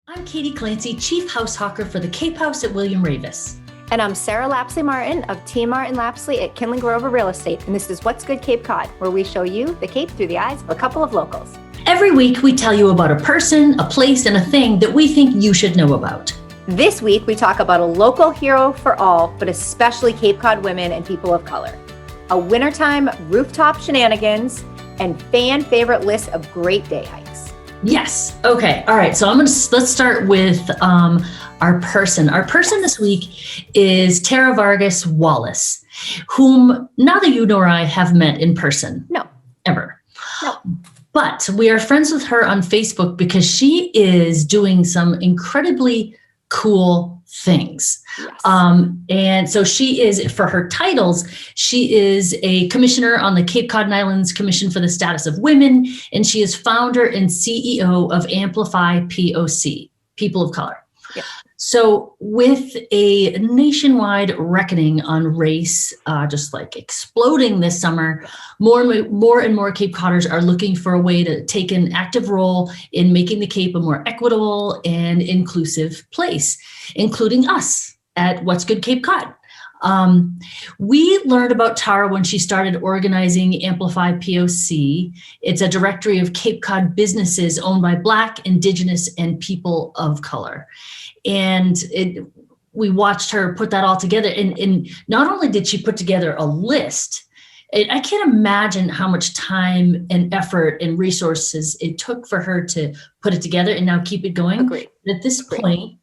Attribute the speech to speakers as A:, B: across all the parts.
A: I'm Katie Clancy, Chief House Hawker for the Cape House at William Ravis.
B: And I'm Sarah Lapsley Martin of T. Martin Lapsley at Kinley Grover Real Estate. And this is What's Good Cape Cod, where we show you the Cape through the eyes of a couple of locals.
A: Every week, we tell you about a person, a place, and a thing that we think you should know about.
B: This week, we talk about a local hero for all, but especially Cape Cod women and people of color. A wintertime rooftop shenanigans and fan favorite list of great day hikes.
A: Yes. Okay. All right. So let's start with our person. Our person this week is Tara Vargas Wallace, whom neither you nor I have met in person.
B: No.
A: Ever.
B: No.
A: But we are friends with her on Facebook because she is doing some incredibly cool things.
B: Yes.
A: And so she is, for her titles, she is a commissioner on the Cape Cod and Islands Commission for the Status of Women, and she is founder and CEO of Amplify POC, People of Color.
B: Yeah.
A: So with a nationwide reckoning on race, just like exploding this summer, more and more Cape Codders are looking for a way to take an active role in making the Cape a more equitable and inclusive place, including us at What's Good Cape Cod. We learned about Tara when she started organizing Amplify POC. It's a directory of Cape Cod businesses owned by Black, Indigenous, and people of color. And we watched her put that all together. And not only did she put together a list, I can't imagine how much time and effort and resources it took for her to put it together and now keep it going.
B: Agreed.
A: At this point,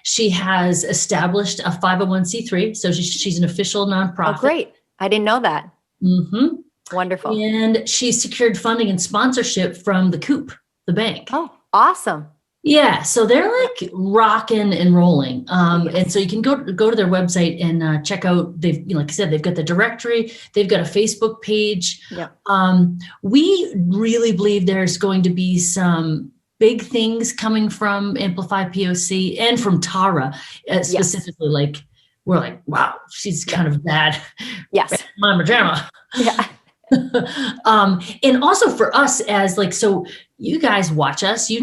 A: she has established a 501c3. So she's an official nonprofit.
B: Oh, great. I didn't know that.
A: Mm-hmm.
B: Wonderful.
A: And she's secured funding and sponsorship from the Coop, the bank.
B: Oh, awesome.
A: Yeah, so they're like rocking and rolling, and so you can go to their website and check out. They've, like I said, they've got the directory. They've got a Facebook page.
B: Yeah.
A: We really believe there's going to be some big things coming from Amplify POC and from Tara specifically. Yes. Like we're like, wow, she's kind of bad.
B: Yes,
A: Mama drama.
B: Yeah.
A: And also for us as like, so you guys watch us, we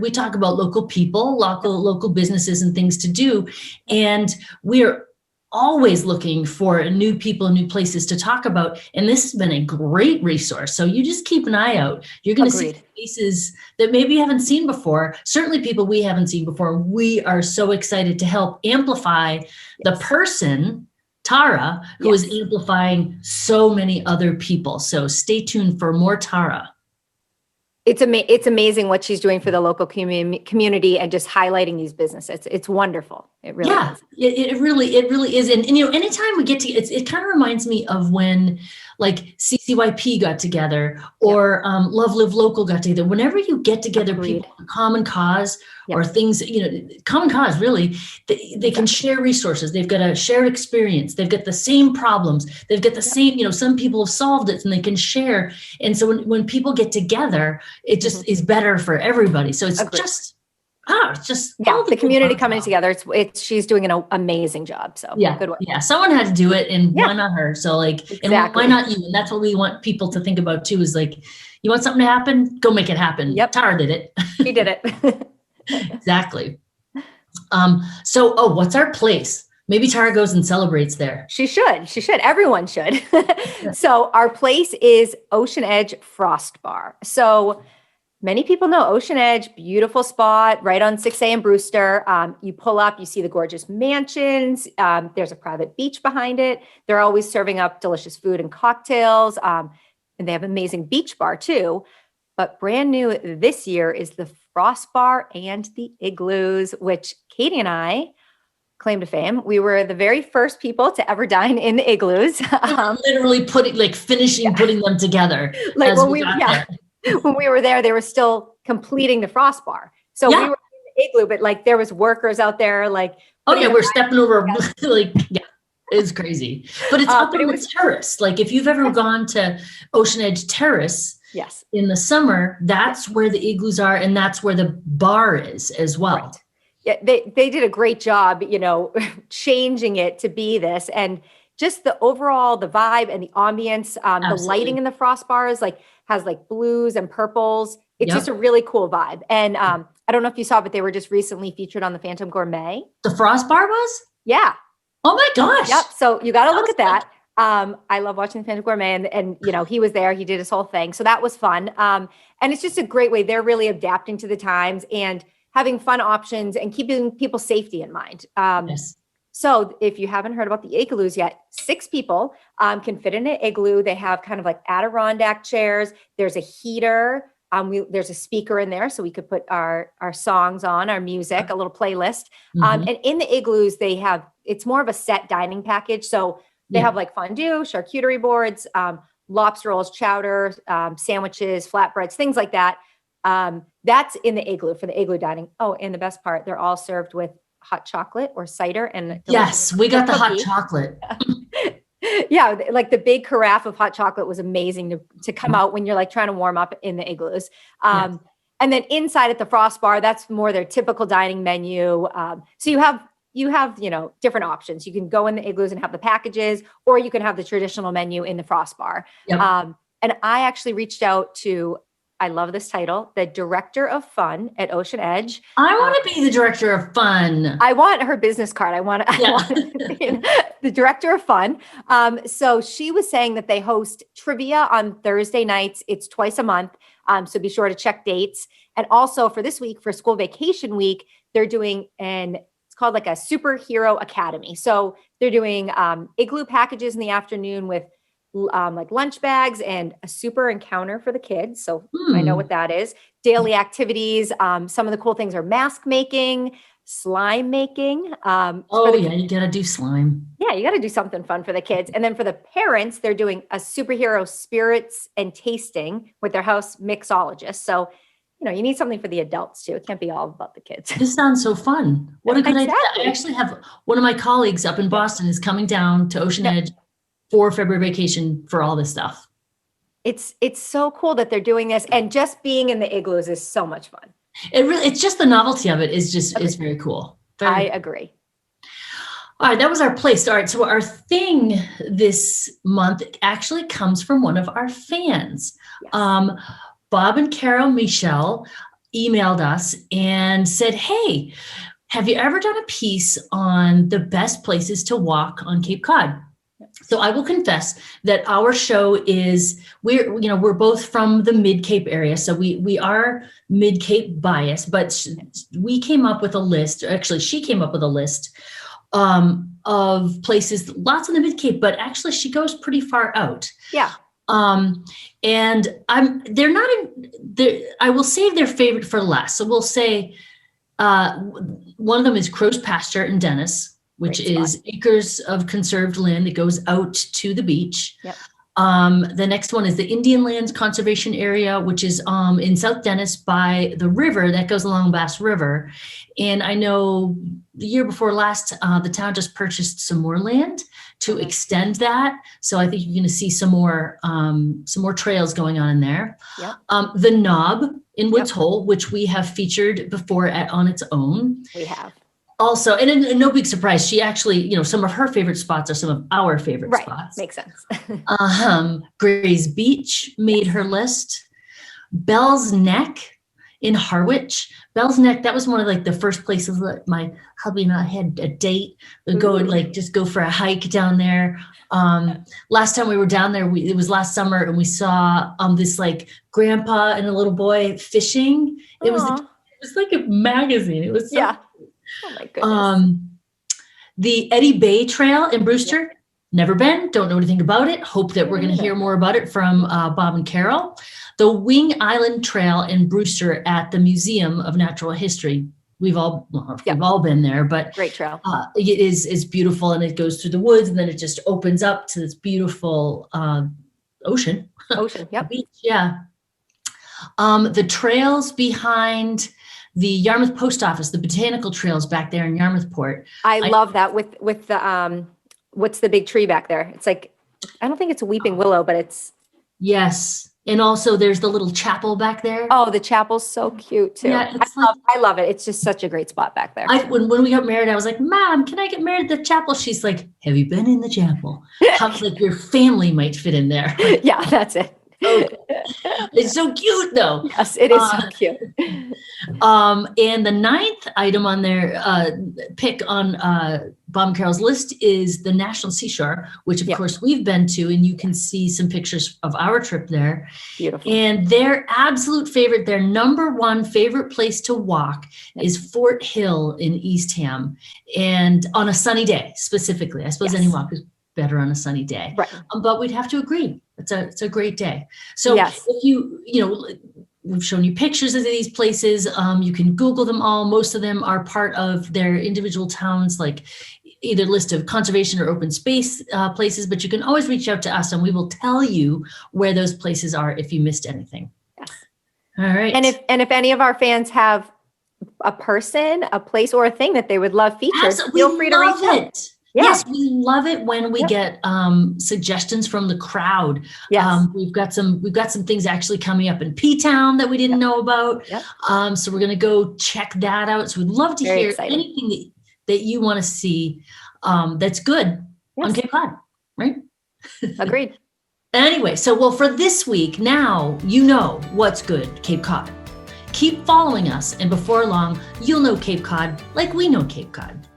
A: talk about local people, local businesses and things to do. And we're always looking for new people, new places to talk about. And this has been a great resource. So you just keep an eye out. You're going to see faces that maybe you haven't seen before. Certainly people we haven't seen before. We are so excited to help amplify the person, Tara, who is amplifying so many other people. So stay tuned for more Tara.
B: It's amazing what she's doing for the local community and just highlighting these businesses. It's wonderful. It really is.
A: It really is. And anytime we get to, it kind of reminds me of when like CCYP got together or Love Live Local got together. Whenever you get together, people for common cause or things, common cause, really, they can share resources. They've got a shared experience. They've got the same problems. They've got the same, some people have solved it and they can share. And so when people get together, it just is better for everybody. So it's just
B: the community coming together. She's doing an amazing job. So good work.
A: Yeah, someone had to do it, and why not her? So and why not you? And that's what we want people to think about too. Is like, you want something to happen, go make it happen.
B: Yep,
A: Tara did it.
B: She did it.
A: Exactly. So what's our place? Maybe Tara goes and celebrates there.
B: She should. Everyone should. So our place is Ocean Edge Frost Bar. So many people know Ocean Edge, beautiful spot right on 6A and Brewster. You pull up, you see the gorgeous mansions. There's a private beach behind it. They're always serving up delicious food and cocktails. And they have an amazing beach bar too. But brand new this year is the Frost Bar and the Igloos, which Katie and I claim to fame. We were the very first people to ever dine in the Igloos.
A: Literally putting them together.
B: Like when we were there, they were still completing the Frost Bar. So we were in the igloo, but like there was workers out there like,
A: we're stepping over it's crazy. But it's up on the terrace. Like if you've ever gone to Ocean Edge Terrace in the summer, that's where the igloos are and that's where the bar is as well.
B: Right. Yeah, they did a great job, changing it to be this, and just the overall, the vibe and the ambience, the lighting in the Frost Bar is has blues and purples. It's just a really cool vibe. And I don't know if you saw, but they were just recently featured on the Phantom Gourmet.
A: The Frost Bar was?
B: Yeah.
A: Oh my gosh.
B: Yep. So you got to look at that. I love watching the Phantom Gourmet, and he was there. He did his whole thing. So that was fun. And it's just a great way. They're really adapting to the times and having fun options and keeping people's safety in mind.
A: Yes.
B: So if you haven't heard about the Igloos yet, 6 people can fit in an igloo. They have kind of like Adirondack chairs. There's a heater. There's a speaker in there, so we could put our songs on, our music, a little playlist. And in the igloos, it's more of a set dining package. So they have like fondue, charcuterie boards, lobster rolls, chowder, sandwiches, flatbreads, things like that. That's in the igloo for the igloo dining. Oh, and the best part, they're all served with hot chocolate or cider. And
A: yes, we got the hot chocolate.
B: Yeah, like the big carafe of hot chocolate was amazing to come out when you're like trying to warm up in the igloos. And then inside at the Frost Bar, that's more their typical dining menu. So you have different options. You can go in the igloos and have the packages, or you can have the traditional menu in the Frost Bar.
A: Yep.
B: And I actually reached out to, I love this title, the Director of Fun at Ocean Edge.
A: I want to be the Director of Fun.
B: I want her business card. I want the Director of Fun. So she was saying that they host trivia on Thursday nights. It's twice a month. So be sure to check dates. And also for this week, for school vacation week, they're doing it's called like a superhero academy. So they're doing igloo packages in the afternoon with like lunch bags and a super encounter for the kids. So I know what that is. Daily activities. Some of the cool things are mask making, slime making.
A: You got to do slime.
B: Yeah, you got to do something fun for the kids. And then for the parents, they're doing a superhero spirits and tasting with their house mixologist. So, you need something for the adults too. It can't be all about the kids.
A: This sounds so fun. What a good idea. I actually have one of my colleagues up in Boston is coming down to Ocean Edge for February vacation for all this stuff.
B: It's so cool that they're doing this, and just being in the igloos is so much fun.
A: It's just the novelty of it is very cool.
B: I agree.
A: All right, that was our place. All right, so our thing this month actually comes from one of our fans. Yes. Bob and Carol Michelle emailed us and said, hey, have you ever done a piece on the best places to walk on Cape Cod? So I will confess that our show we're both from the Mid-Cape area. So we are Mid-Cape biased, but we came up with a list. Actually, she came up with a list of places, lots in the Mid-Cape, but actually she goes pretty far out.
B: Yeah.
A: And they're not I will save their favorite for last. So we'll say one of them is Crow's Pasture in Dennis, which is acres of conserved land that goes out to the beach.
B: Yep.
A: The next one is the Indian Lands Conservation Area, which is in South Dennis by the river that goes along Bass River. And I know the year before last, the town just purchased some more land to extend that. So I think you're going to see some more trails going on in there.
B: Yep.
A: The Knob in Woods Hole, which we have featured before on its own.
B: We have.
A: Also, and no big surprise, she actually, some of her favorite spots are some of our favorite spots.
B: Makes sense.
A: Gray's Beach made her list. Bell's Neck in Harwich. Bell's Neck, that was one of like the first places that my hubby and I had a date. We'd go and just go for a hike down there. Last time we were down there, it was last summer, and we saw this like grandpa and a little boy fishing. It was like a magazine. It was so cool.
B: Oh my goodness.
A: The Eddie Bay Trail in Brewster, never been, don't know anything about it. Hope that we're going to hear more about it from Bob and Carol. The Wing Island Trail in Brewster at the Museum of Natural History. We've all been there, but
B: great trail.
A: It is beautiful, and it goes through the woods, and then it just opens up to this beautiful ocean.
B: Yep.
A: Beach, yeah. The trails behind the Yarmouth Post Office, the Botanical Trails back there in Yarmouthport.
B: I love that with the what's the big tree back there? It's like, I don't think it's a weeping willow, but it's.
A: Yes. And also there's the little chapel back there.
B: Oh, the chapel's so cute too.
A: Yeah,
B: I love it. It's just such a great spot back there.
A: When we got married, I was like, Mom, can I get married at the chapel? She's like, have you been in the chapel? How like your family might fit in there.
B: Yeah, that's it.
A: Okay. It's so cute though.
B: Yes, it is so cute.
A: And the ninth item on their pick on Bob and Carol's list is the National Seashore, which of course we've been to, and you can see some pictures of our trip there.
B: Beautiful.
A: And their absolute favorite, their number one favorite place to walk is Fort Hill in Eastham, and on a sunny day specifically. I suppose any walk is better on a sunny day,
B: right.
A: But we'd have to agree it's a great day. So if we've shown you pictures of these places. You can Google them all. Most of them are part of their individual towns, like either list of conservation or open space places, but you can always reach out to us and we will tell you where those places are if you missed anything.
B: Yes.
A: All right.
B: And if any of our fans have a person, a place, or a thing that they would love featured, feel free to reach out. Yeah.
A: Yes, we love it when we get suggestions from the crowd.
B: Yes.
A: We've got some things actually coming up in P-Town that we didn't know about.
B: Yep.
A: So we're going to go check that out. So we'd love to hear
B: exciting.
A: anything that you want to see that's good on Cape Cod, right?
B: Agreed.
A: Anyway, so for this week, now you know what's good, Cape Cod. Keep following us, and before long, you'll know Cape Cod like we know Cape Cod.